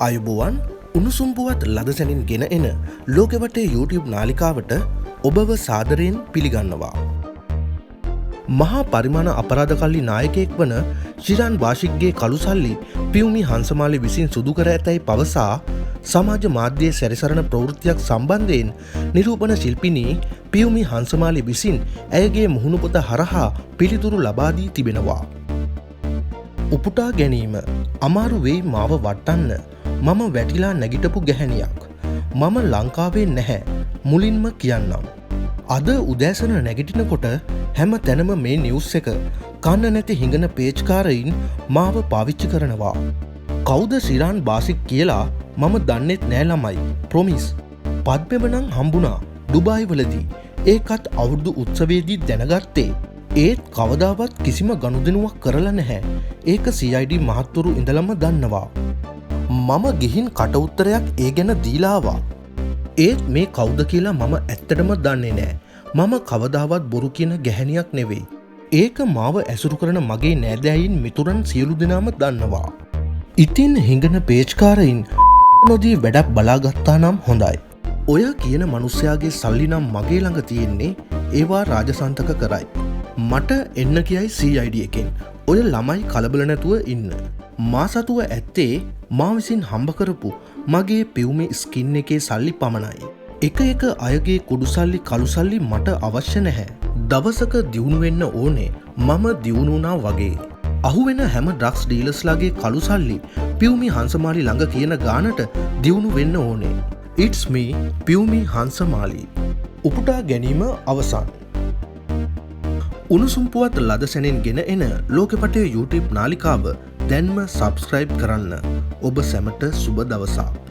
අයුබෝවන් උණුසුම්පුවත් ලද සැනින් ගෙන එන ලෝකෙවටේ YouTube නාලිකාවට ඔබව සාදරයෙන් පිළිගන්නවා. මහා පරිමාණ අපරාධකල්ලි නායකයෙක් වන ශිරාන් වාශික්ගේ කළුසල්ලි පියුමි හංසමාලි විසින් සිදු කර ඇතැයි පවසා සමාජ මාධ්‍යයේ සැරිසරන ප්‍රවෘත්තියක් සම්බන්ධයෙන් නිරූපණ ශිල්පිනී පියුමි හංසමාලි විසින් ඇයගේ මුහුණුපොත හරහා පිළිතුරු ලබා දී තිබෙනවා. උපුටා ගැනීම අමාරු වෙයි මාව වටන්න. මම වැටිලා නැගිටපු ගැහැණියක්. මම ලංකාවේ නැහැ මුලින්ම කියන්නම්. අද උදෑසන නැගිටිනකොට හැම තැනම මේ නිවුස් එක කන්න නැති හිඟන පේජ්කාරයින් මාව පාවිච්චි කරනවා. කවුද ශිරාන් බාසික් කියලා මම දන්නෙත් නෑ ළමයි. ප්‍රොමිස්. පද්මෙම නම් හම්බුණා ඩුබායි වලදී. ඒකත් අවුරුදු උත්සවයේදී දැනගත්තේ. ඒත් කවදාවත් කිසිම ගනුදෙනුවක් කරලා නැහැ. ඒක CID මහත්තුරු ඉඳලම දන්නවා. මම ගිහින් කට උත්තරයක් ඒ ගැන දීලා ආවා. ඒත් මේ කවුද කියලා මම ඇත්තටම දන්නේ නෑ. මම කවදාවත් බොරු කියන ගැහැණියක් නෙවෙයි. ඒක මාව ඇසුරු කරන මගේ නෑදෑයින් මිතුරන් සියලු දෙනාම දන්නවා. ඉතින් හිඟන පේජ්කාරයින් නොදී වැඩක් බලාගත්තා නම් හොඳයි. ඔය කියන මනුස්සයාගේ සල්ලි නම් මගේ ළඟ තියෙන්නේ. ඒවා රාජසන්තක කරයි. මට එන්න කියයි CID එකෙන්. ඔය ළමයි කලබල නැතුව ඉන්න. මා සතුව ඇත්තේ මා විසින් හම්බ කරපු මගේ පියුමේ ස්කින් එකේ සල්ලි පමණයි. එක එක අයගේ කුඩු සල්ලි කළු සල්ලි මට අවශ්‍ය නැහැ. දවසක දියුණු වෙන්න ඕනේ මම දියුණු වුණා වගේ. අහුවෙන හැම ඩ්‍රග්ස් ඩීලර්ස්ලාගේ කළු සල්ලි පියුමි හංසමාලි ළඟ කියන ගානට දියුණු වෙන්න ඕනේ. It's me Piyumi Hansamali. උපුටා ගැනීම අවසන්. උණුසුම්පුවත් ලද සැනින් ගෙන එන ලෝකෙපටේ YouTube නාලිකාව දැන්ම සබ්ස්ක්‍රයිබ් කරන්න. ඔබ සැමට සුබ දවසක්.